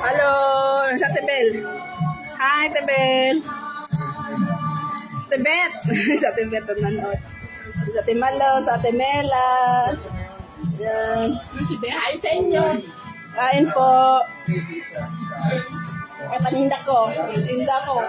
Hello! Sa Tebel. Hi, Tebel. Tebet. Sa Tebet ang nanood. Sa Timalo, sa Timela. Yan. Hi sa inyo. Kain po. Ay, paninda ko. Paninda ko.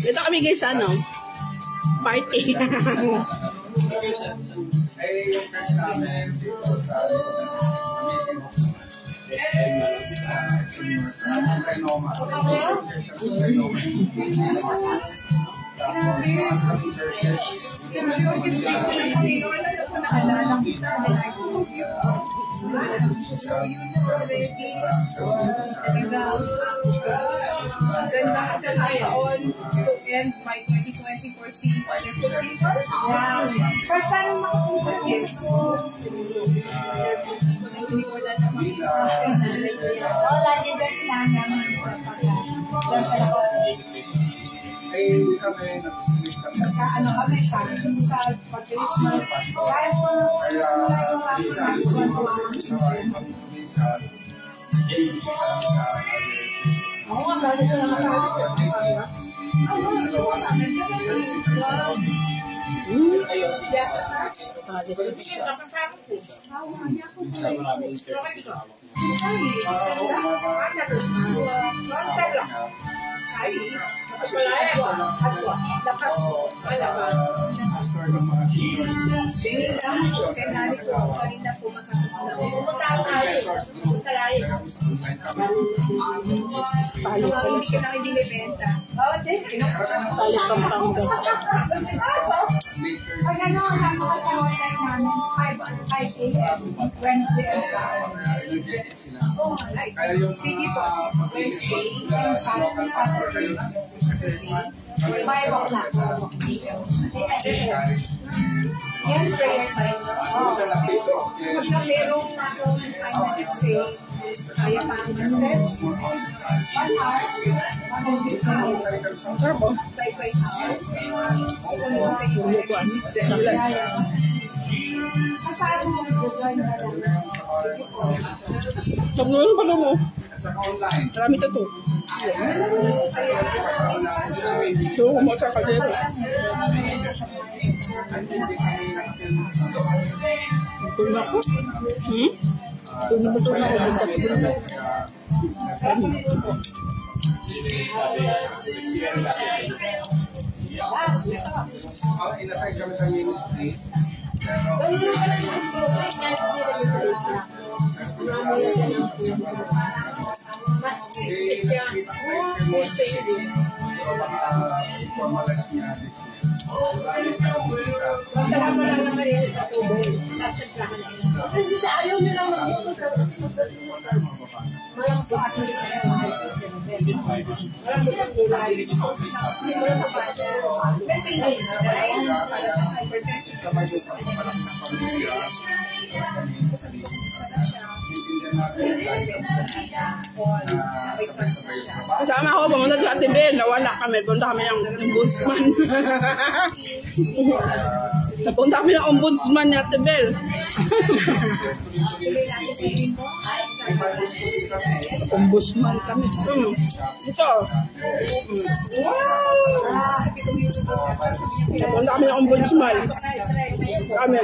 Dito kami guys, ano? Party. Ganda ka taon to end by 2024 season for the people. Wow. First time makapunta. Yes. Sinikulan na makikita. Lagi dyan sila naman. Dyan sa lakot. Ano kami sa pag-Christmas. Kahit po ako nga, dahil sa mga Wednesday and Friday. Sige po, Wednesday, Saturday, 5 o'clock. Yan, prayer time. Pagka merong time na say, kaya pa ang stretch, 1 hour, 100 hours, 5 hours. Kasado mo mag-join na lang. Sabungan pa mo. Marami ito to. Ito, kumasa ka dito. Ito na ako. Ito na ba ito na ako? Inasay kami sa ministry. Mas Christmas siya. Formalize niya. Ayaw nila mag-ito. Malang po ato sa Kasama ako, pumunta sa Tebel. Nawala kami. Punta kami ng ombudsman. Napunta kami ng ombudsman ni Tebel. Ombudsman kami. Ito. Wow! Napunta kami ng ombudsman. Kami.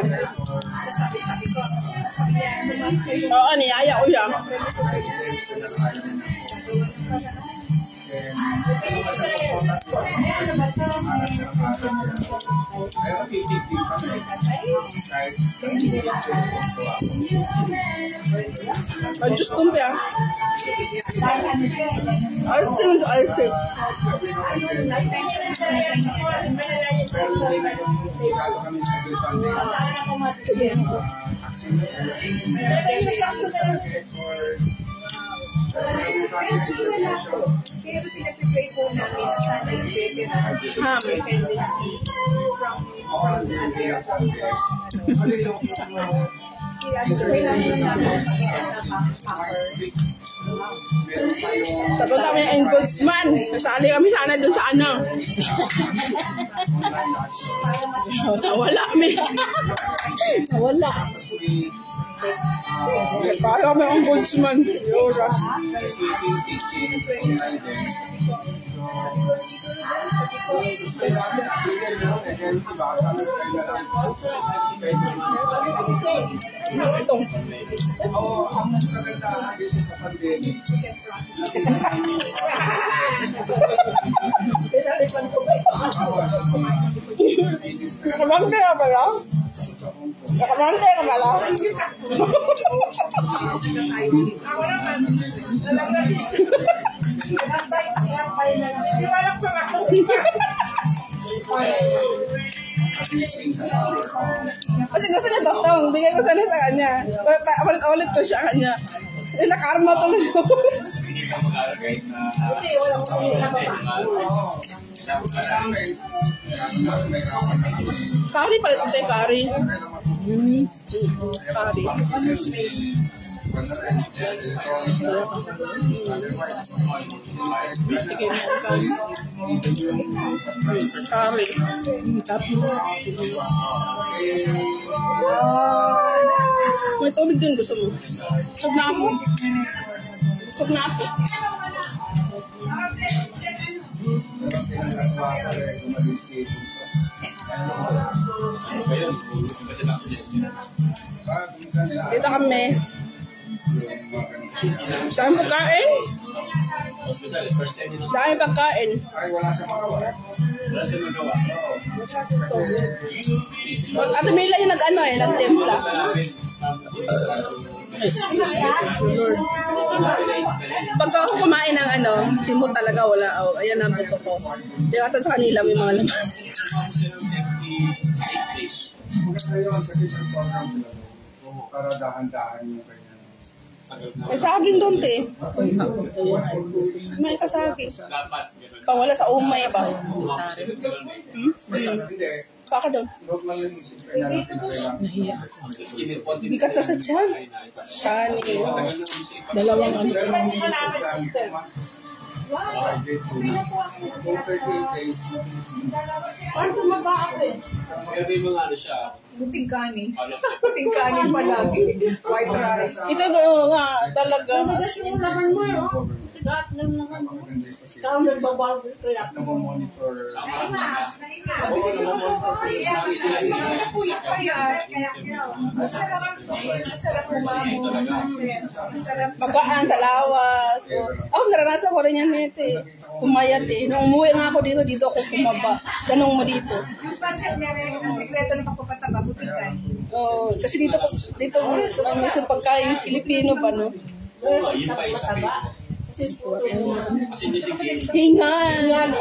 Oo, niyaya ko siya. Ay, Diyos kumpya. Ayos din sa ayos din. Kaya pinag-pray po namin na sana yung dependency from other countries. Tapos kami yung ombudsman. Kasali kami sana dun sa ano. Nawala kami. Nawala. Kaya kami yung ombudsman. Itong. Nakamante ka pala? Nakamante ka pala? Kasi gusto niya doktong, bigay ko sana sa kanya. Ulit ko siya kanya. Nakarma tuloy ko. Kari pala ito yung kari. Kari. Kari. May tubig din gusto mo. Busog na ako. Busog na ako. Dito kami. Saan pagkain? Saan pagkain? Ate Mila yung nag-ano eh, nag-templa. Pagka ako kumain ng ano, simot talaga wala. Oh, ayan ang buto ko. Diyatan sa kanila may mga laman. Para dahan-dahan yung kanya. May saging doon, te. May kasaging. Pawala sa umay ba? Baka doon. Bigat na sa tiyan. Sani. Dalawang ano. Paano tumaba ako eh? Kaya yung mga ano siya. Buting kanin. Buting kanin palagi. White rice. Ito nga talaga. Yung laman mo eh. Lahat ng laman mo. Ikaw nagbabawal ko kaya. Monitor. Masarap umamo. Magaan sa lawas. Ako naranasan ko rin yan, Mete. Pumayat eh. Nung umuwi nga ako dito ako kumaba. Tanong mo dito. Yung pansat niya rin ang sikreto ng pagpapataba. Buting kanin. Oh, kasi dito may isang pagkain Pilipino ba, no? Oo, yun pa isa. Kasi yung sige. Hingan.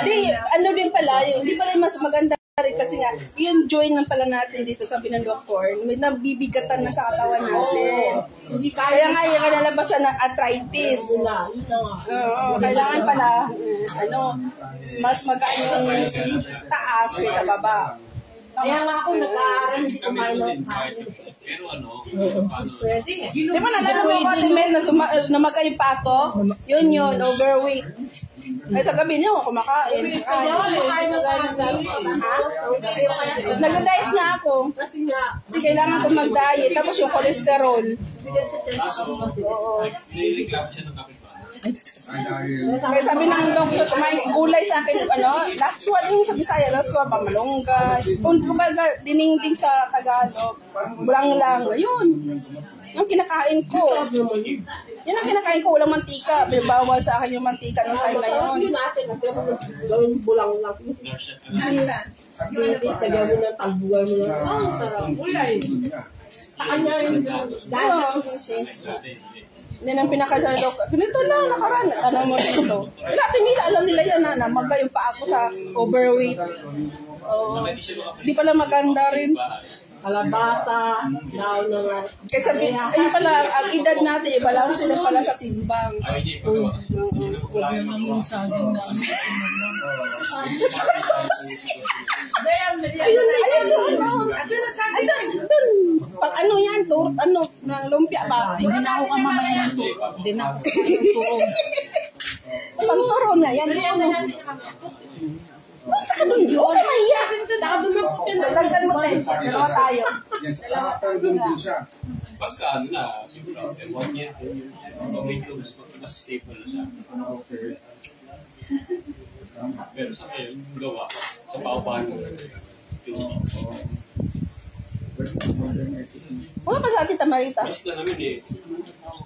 Di, ano din pala, hindi pala yung mas maganda rin kasi nga, yung join ng pala natin dito sa Binandokor, may nabibigatan na sa katawan natin. Kaya nga yung kanalabasan ng arthritis. Kailangan pala, mas magaan yung taas kaysa baba. Kaya nga ako nag-aaral, hindi ko kain. Pero ano, Pwede. Di ba nalala mo ko, Ate Mel, na magkain pa ako? Yun, overweight. Ay, sa gabi niyo ako kumakain. Nag-diet nga ako. Kasi kailangan ko mag-diet. Tapos yung cholesterol. Oo. niliklap siya ng kapit ba? Kaya sabi ng doktor, kumain gulay sa akin, laswa yung sa Bisaya, laswa ba, malunggay. Kung kumbaga, diningding sa Tagalog, bulang lang. Yun. Yung kinakain ko. Yun ang kinakain ko, walang mantika. Bawal sa akin yung mantika nung time na yun. Gawin bulang lang. Nurse siya. Tagay mo na, talbugan mo na. Sarap. Ulay. Sa kanya yung Yan ang pinakasabi ko. Ganito lang, nakaraan. Ano mo dito? Natin nila, alam nila yan na magayon pa ako sa overweight. Di pala maganda rin. kalabasa, daw na nga. Kasi sabi, ayun pala, ang edad natin, iba lang sila pala sa timbang. Huwag naman yung saging na Ayun, doon. Doon. Pag ano yan, turot, ano, ng lumpia ba? Hindi na ako kamamaya ng turo. Hindi na ako turong. Pang turo na yan. Basta ka doon. Okay, mahiya. Dagdagan mo tayo. Dalawa tayo. Yes, pero doon din siya. Pagka ano na, siguro, 1 year, 2 years, mas stable na siya. Okay. Pero sa ngayon, yung gawa, sa paupahan mo, Wala pa sa atin, Tamarita. mas na namin eh.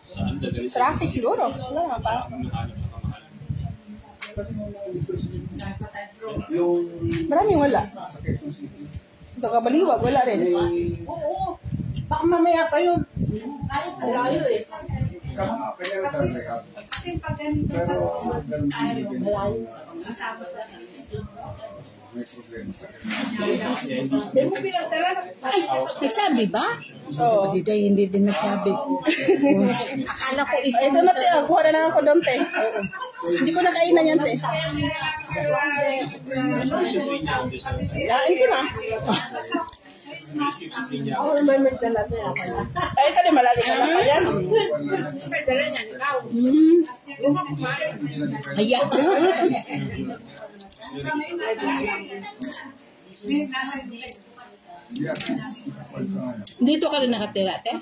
Saan na ganun Traffic siguro. Wala naman pa. Yung Maraming wala. sa Quezon City. Ito kabaliwag, wala rin. Baka mamaya pa yun. Malayo eh. Sa mga kaya talaga. Pero ganun din may problema sa Hindi mo pinagdala. Nagsabi ba? Oo. Hindi din nagsabi. Akala ko Ito na, te. Kuha na lang ako doon, te. Hindi ko nakainan yan, te. Yain ko na. Ako naman magdala niya. Ay, ito din, malalim na lang pa yan. Magdala niya, ikaw. Haya. Dito ka rin nakatira, te?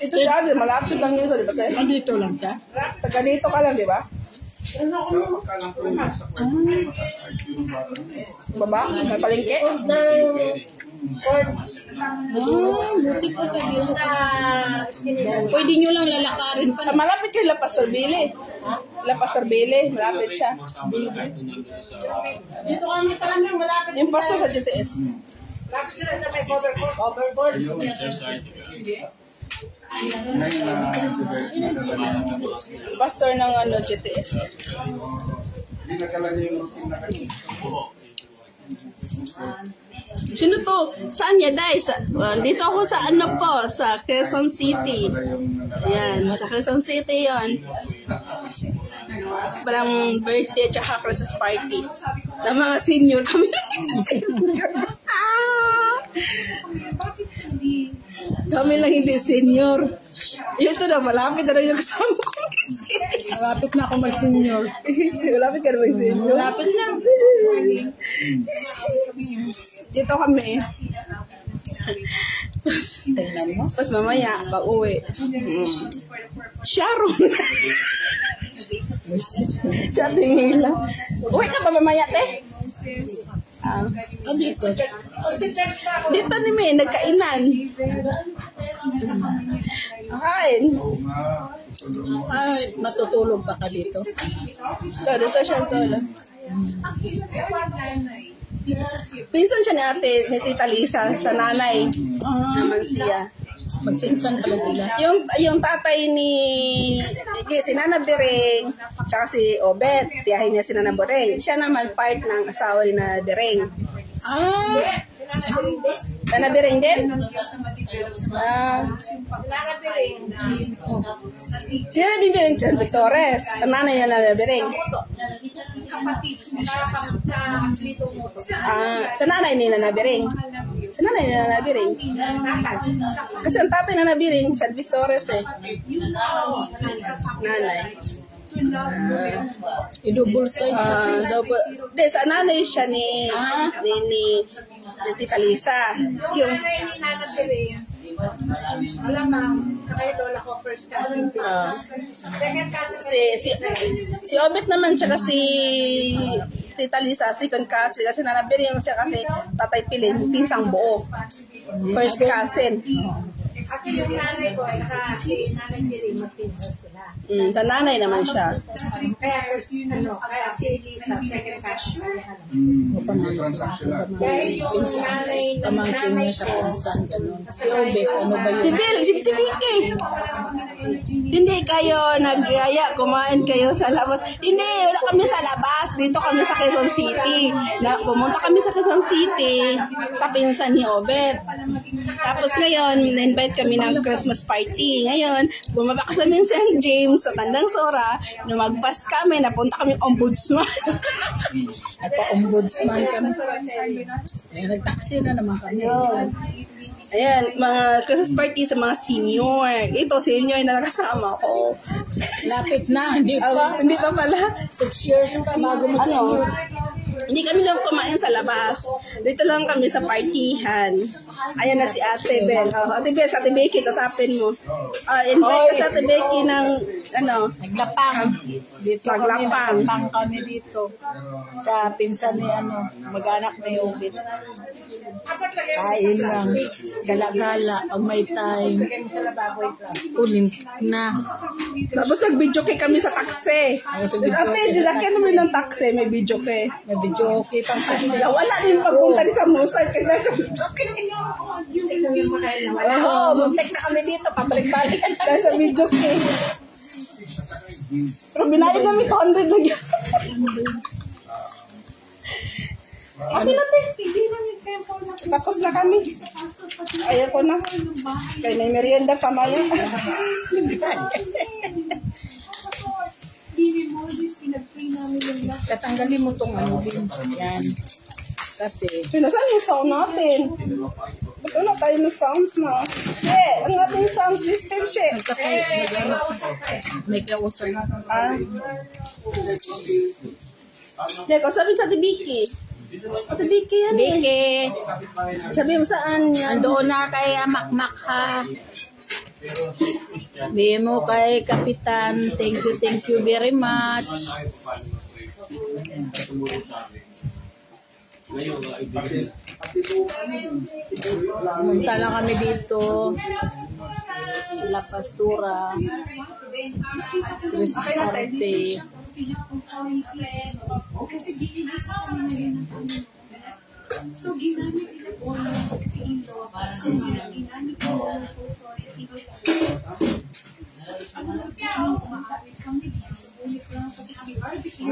Ito siya, di, malapit lang dito, di ba, te? Dito lang siya? Taga dito ka lang, di ba? Baba? May palengke? Buti po ka dito. Pwede nyo lang lalakarin pa. Malapit kay La Pastor Billy. La Pastor Billy, malapit siya. Dito kami sa kanya, malapit. Yung pastor sa GTS. Malapit sila sa may coverboard. Pastor ng ano, GTS. Dinadala niya yung routine na kanina. Sino to? Saan niya, Day? Dito ako sa ano po, sa Quezon City. Ayan, sa Quezon City yon. Parang birthday tsaka Christmas party. Na mga senior kami. Senior. Kami lang hindi senior. Ito na, malapit na rin yung kasama ko. Malapit na ako mag-senior. Malapit ka na mag-senior. Malapit na. Dito kami. Tingnan mo. Tapos mamaya, pag-uwi. Sharon. Siya tingila. Uwi ka pa mamaya, te? Dito. Dito ni May, nagkainan. Kain. Ay, matutulog pa ka dito. Dito siya to. Pinsan siya ni ate, ni Tita Lisa, sa nanay. Naman siya. Magsinsan pala sila. Yung tatay ni si Nana Bereng, tsaka si Obet, tiyahin niya si Nana Bereng. Siya naman part ng asawa ni Nana Bereng. Nana Bereng din? Sino na Bereng dyan? Victores. Ang nanay niya Nana Bereng. Sa nanay ni Nana Bereng. Sa nanay ni Nana Bereng. Kasi ang tatay na Nana Bereng, San Victores eh. Nanay. I-double side sa Double. Hindi, sa nanay siya ni Tita Lisa. Yung Nanay ni Nana Sirena. Alamang, tsaka yung lola ko first cousin. Second cousin. si Obet naman tsaka si Tita Lisa, second cousin. Kasi nanabiri siya kasi Tatay Pilin, pinsang buo. First cousin. Kasi yung nanay ko, si nanay Kiri, magpinsan sila. Sa nanay naman siya. Kaya kaya si Lisa, second cousin. May transaction na. Dahil yung nanay pamangkin niya sa ko, kansan. Si Obet, ano ba yun? Tibil, si Tibiki. Hindi kayo nagyaya, kumain kayo sa labas. Hindi, wala kami sa labas. Dito kami sa Quezon City. Pumunta kami sa Quezon City sa pinsan ni Obet. Tapos ngayon, na-invite kami ng Christmas party. Ngayon, bumaba ka sa St. James sa Tandang Sora. Lumagpas kami, napunta kami ombudsman. Nagpa-ombudsman kami. Nag-taxi na naman kami. Ayan, mga Christmas party sa mga senior. Ito, senior na nakasama ko. Lapit na, hindi pa. Hindi pa pala. 6 years pa bago mag-senior. Hindi kami lang kumain sa labas. Dito lang kami sa partihan. Ayan na si Ate Bel. Ate Bel, sa Ate Becky, kasapin mo. Invite ka sa Ate Becky ng, Naglapang. Dito Naglapang. kami dito. Sa pinsan ni mag-anak ni Obet. Kain lang. Gala-gala. Pag may time. Kunin na. Tapos nag-video kami sa taxi. Ate, dilaki naman ng taxi. May video kay. May video okay pang Sila, wala din pagpunta ni sa Musal kasi nasa video kay. Oo, bumtek na kami dito. Pabalik-balik. Nasa video kay. Pero binayad namin 200 lang yun. Okay na, te. Tapos na kami. Ayaw ko na. Kaya may merienda pa maya. Tatanggalin mo tong din. Yan. Kasi, Nasaan yung sound natin? Ba't wala tayo ng sounds na? Ang ating sound system, she. may kausap. Sabi sa Ate Vicky. Ate Vicky yan eh. Beke, Sabi mo saan yan? andoon na kay Makmak ha. Sabi mo kay Kapitan, thank you very much. Pumunta lang kami dito. La Pastura. Christmas party. So, ginamit nila po kasi indoor kasi sila ginamit nila po kami dito sa ulit lang pag barbecue.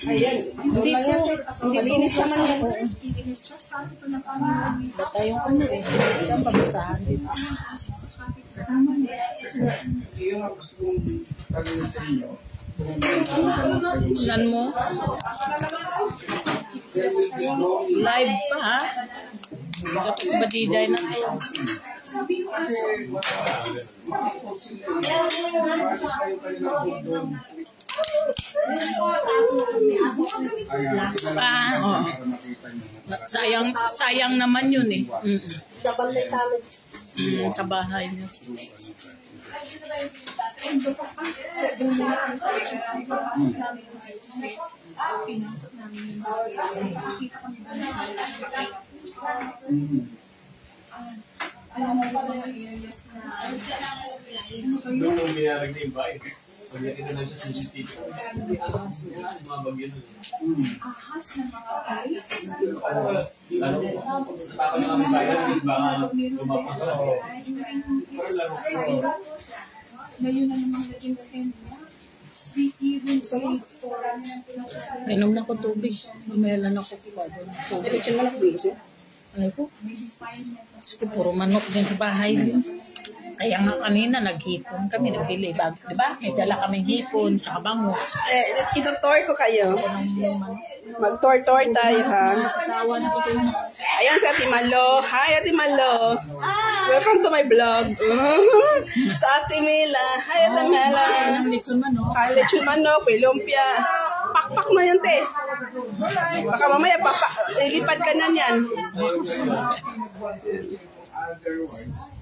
Ayan. Hindi po. Malinis naman yan. Ba tayong Saan pabasahan dito? Yung gusto kong tanong sa inyo. Saan mo? Live pa ha? Tapos badiday na kayo. Sayang naman yun eh. Kabahay niya. Doon ang binarag na yung bahay. Pag nakita na siya sa CCTV, hindi ahas na mga bagyo na. Ahas na mga guys. Nakaka na kami bayan, is baka lumapang sa pero laro ko. Ngayon na naman naging weekend niya. We even wait for Minom na ko tubig. Mamaya lang ako tubig. Ano ko? Gusto ko puro manok din sa bahay din. Kaya nga kanina naghipon kami, nagbili bag. Diba? May dala kaming hipon sa kabangos. Ito-tour ko kayo. Mag-tour-tour tayo, ha? Nasasawa na ko sa inyo. Ayan si Ate Malo. Hi, Ate Malo. Welcome to my vlog. Sa Ate Mila. Hi, Ate Mila. Ang lechon manok. Hi, lechon manok, may lumpia. Pakpak na yan, te. Baka mamaya, ilipad ka na yan. Otherwise,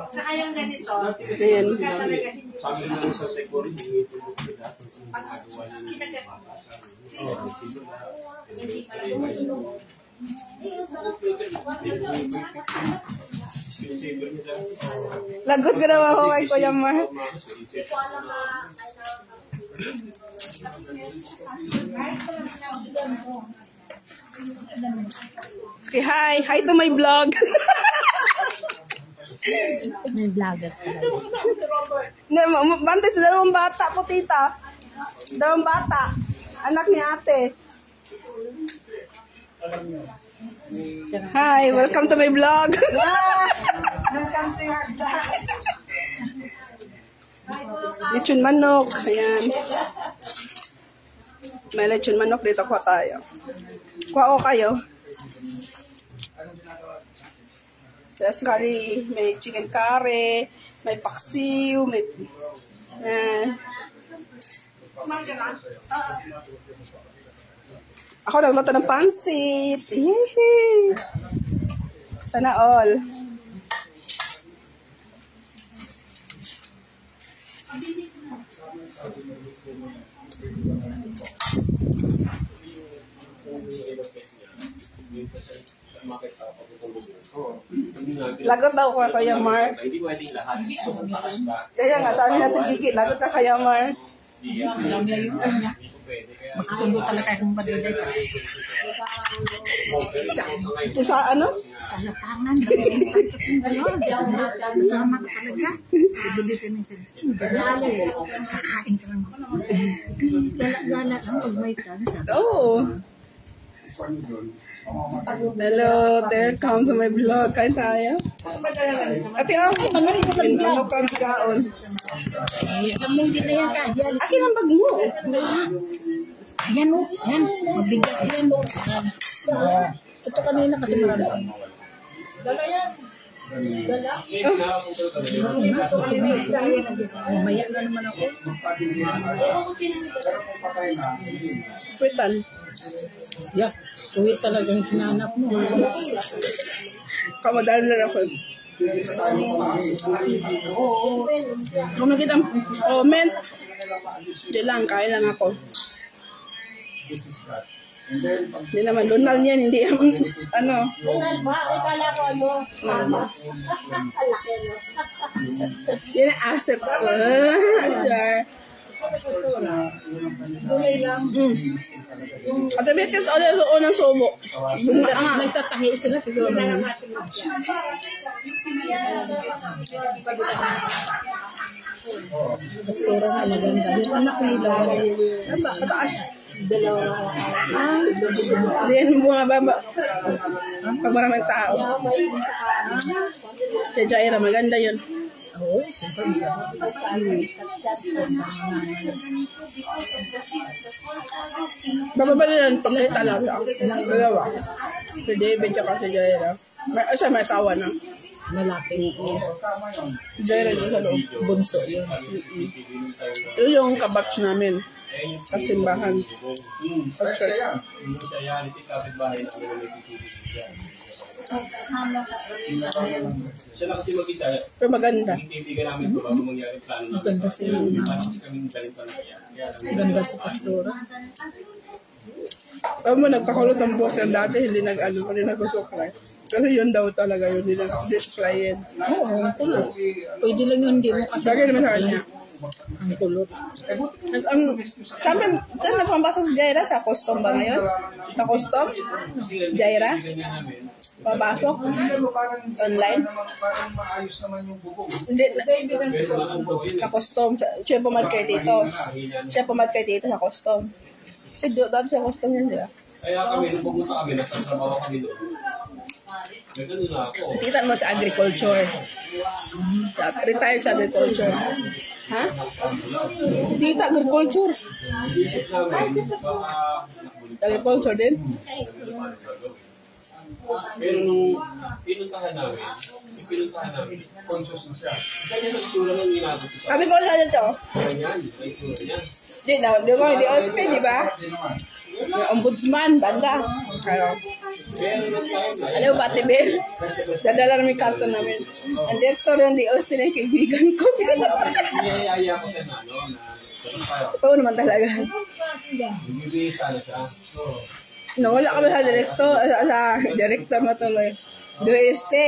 Tsaka yung ganito. Ayan. Sabi na lang sa security, may tulog sila. Nagawa na ng bata sa resibo na Lagot ka naman ako kay Kuya Mar. Okay, hi. Hi to my vlog. May vlogger talaga. Bante sa dalawang bata po, tita. Dalawang bata. Anak ni ate. Hi, welcome to my vlog. Welcome to your vlog. Lechon manok. Ayan. May lechon manok dito. Kuha tayo. Kuha ko kayo. Plus curry. May chicken curry. May paksiw. May... Ako nagluto ng pansit. Hihi. Sana all. Lagot daw ko Kuya Mar. Hindi pwedeng lahat. So, kung taas ka, Kaya nga sabi natin gigit. Lagot ka Kuya Mar. Alam niya yung kanya. Magkasundo talaga kung badiday. Sa ano? Sa lapangan. Kasama ka talaga. Bibili ka ng kakain ka lang. Gala-gala lang pag may tansa. Oh. Hello, there comes my vlog. Kain tayo. Ate, ano ka gaon? Alam mo, hindi na yan ka. Akin ang bag mo. Ayan o. Ayan. Mabigat yan o. Ito kanina kasi marami. Dala yan. Dala? Mamaya na naman ako. Kwitan. Yeah. Tuwid talagang hinanap mo. Kamadali na ako. Kung nakita comment, di lang, kain lang ako. Hindi naman, lunal yan, hindi ano. Yan ang assets ko. At the bit is always unang subo. Nagtatahi sila siguro. Pastora na maganda. Yung anak nila. Saba, kataas. Dalawa. Hindi yan mga baba. Pag maraming tao. Si Jaira, maganda yun. Oo, siyempre. Bababa nila ng pakita lang siya. Dalawa. Si David tsaka si Jaira. May asawa na. Malaki. Jaira dito sa loob. Bunso yun. Yun yung kabatch namin. Kasimbahan. Okay. reality kapitbahay na kami nagsisibig siya na kasi mag-isa. Pero maganda. Hindi namin ito bago mangyari plano. Maganda siya. Kasi kami galing pa Maganda si Pastora. Alam mo, nagpakulot ng buhok siya dati, hindi nag-suklay. Kasi yun daw talaga yun, hindi nag-displayin. Oo, ang kulot. Pwede lang yun, hindi mo kasi. Bagay naman sa kanya. Ang kulot. Saan nagpapasok si Jaira? Sa custom ba ngayon? Sa custom? Jaira? Papasok? Online? Hindi. Sa custom. Siya pumat kay Tito. Siya pumat kay Tito sa custom. Kasi dati sa custom yun, di ba? Kaya kami, nung pumunta kami, nasa trabaho kami doon. Nagano na ako. Kita mo sa agriculture. Retired sa agriculture. Ha? Tita, agriculture. Isip namin, baka Agriculture din? pero nung pinuntahan namin, conscious na siya. Ganyan ang itsura ng ginagawa. Sabi ko sa dito. Ganyan, may itsura niya. Di ba? Di Ospe, di ba? May ombudsman, banda. Ano? Alam mo ba, Tibel? Dadala namin karton namin. Ang director yung di Ospe na yung kaibigan ko. Niyayaya ko siya na, no? Totoo naman talaga. Nagbibisa na siya. Nawala kami sa director na tuloy. Di Ospe.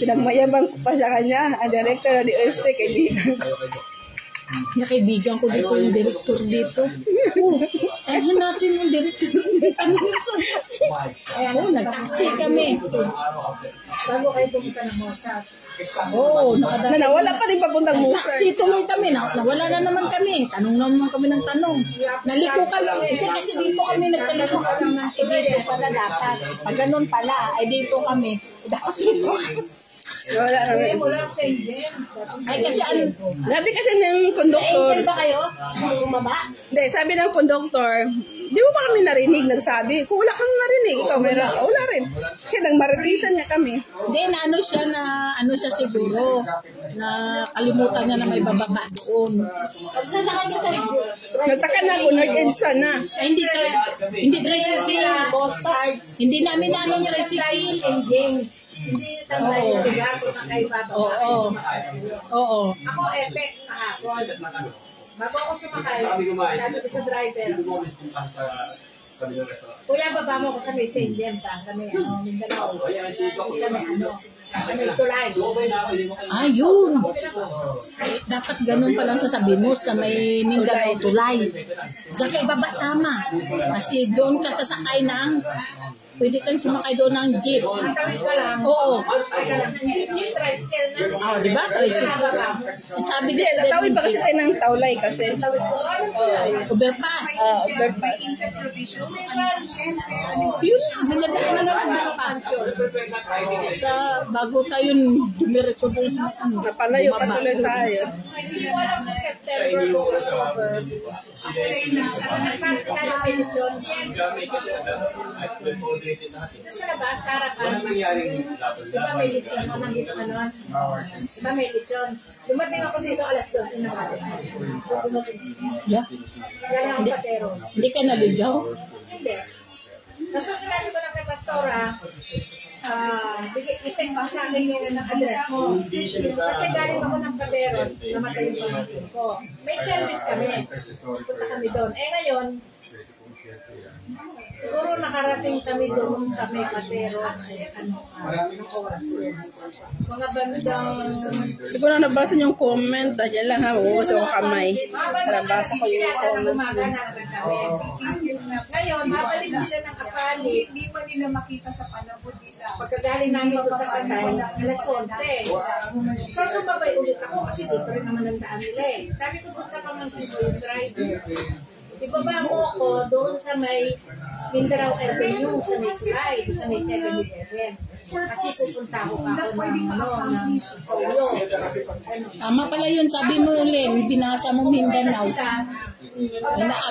Pinagmayabang ko pa sa kanya. Ang director na di Ospe, kaibigan ko. Nakaibigan ko dito yung director dito. Sabihin natin yung direkto. Oo, nag-taxi kami. Bago kayo pumunta ng Mosat. Oo, nakadami. Nawala pa rin papuntang Musa. Taxi tuloy kami. Nawala na naman kami. Tanong naman kami ng tanong. Naliko kami. Hindi kasi dito kami nagkaliko kami. Dito pala dapat. Pag ganun pala, ay dito kami. Dapat dito kami. Wala kami. Ay kasi ano, Sabi kasi ng konduktor, ba kayo? Bumaba? hindi, sabi ng konduktor, di mo ba kami narinig nagsabi? Kung wala kang narinig, ikaw meron. Wala rin. Kaya nang maritisan nga kami. Hindi, ano siya siguro, na kalimutan niya na may bababa doon. Nagtaka na ako, nag-EDSA na. Ay, hindi tricycle, postcard. Hindi namin yung tricycle. Hindi tambay yung lugar kung na kayo bababa. Oo. Ako, epic kahapon. Bago ako sumakay, sabi ko sa driver, Kuya, baba mo ko sa may St. James, kami, Mindanao. Kami tulay. Yun. Dapat ganun palang sasabihin mo sa may Mindanao tulay. Diyan kayo baba tama. Kasi doon ka sasakay ng, pwede kang sumakay doon ng jeep. Tawid ka lang. Oo. Hindi jeep, tricycle na. Di ba? Tricycle. Sabi Hindi, din, tatawid pa kasi tayo ng Taulay kasi. overpass. Overpass. Yun, binadaan na ng overpass. Sa bago tayo dumiretso doon sa Napalayo pa tuloy tayo. Hindi ko alam na September o October. Nagpapit tayo kay Lechon. Sa labas, harapan. Diba may lechon? Mamangit ka nun? Diba may lechon? Dumating ako dito alas 12 na pati. Yeah. Galing ako patero. Hindi ka naligaw? Hindi. Nasa sinabi ko lang kay Pastora, itin pa sa akin yung address ko. Kasi galing ako ng Pateros, namatay yung pamangkin ko. May service kami. Punta kami doon. Ngayon, siguro nakarating kami doon sa may Pateros. Mga bandang... Hindi ko na nabasa yung comment. Dahil lang ha, bukas ako kamay. Nabasa ko yung comment. Ngayon, mabalik sila ng Kapali. Hindi pa nila makita sa panahon nila. Pagkagaling namin doon sa Patay, alas 11. So, sumabay ulit ako kasi dito rin naman ang daan nila eh. Sabi ko doon sa pamangkin ko yung driver, ibaba mo ako doon sa may Mindanao Avenue, sa may Tulay, sa may 7-Eleven. Kasi pupunta ko pa ako ng Polio. Tama pala yun, sabi mo Len, binasa mo Mindanao.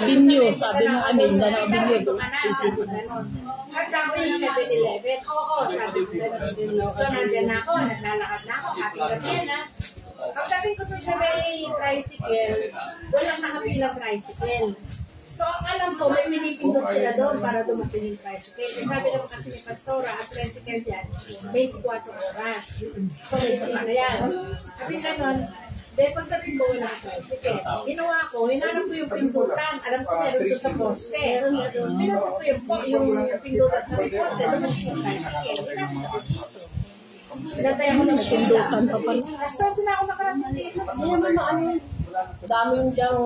Avenue, sabi mo Mindanao Avenue. Handa ko yung 7-Eleven. Oo, sabi ko gano'n. So, nandyan na ako, naglalakad na ako, happy gabi na. Ang dating ko sa may tricycle, walang nakapilang tricycle. So, ang alam ko, may pinipindot sila doon para dumating yung tricycle. Kasi sabi naman kasi ni Pastora, ang tricycle dyan, 24 oras. So, may sasakyan. Sabi na nun, dahil pagdating ko walang tricycle, ginawa ko, hinanap ko yung pindutan. Alam ko meron doon sa poste. Pindutan ko yung pindutan sa poste, dumating yung tricycle. Hinanap ko dito. Sinataya ko ng Pindutan pa pala. Pastor, sina ako nakarating dito. Dami yung dyan.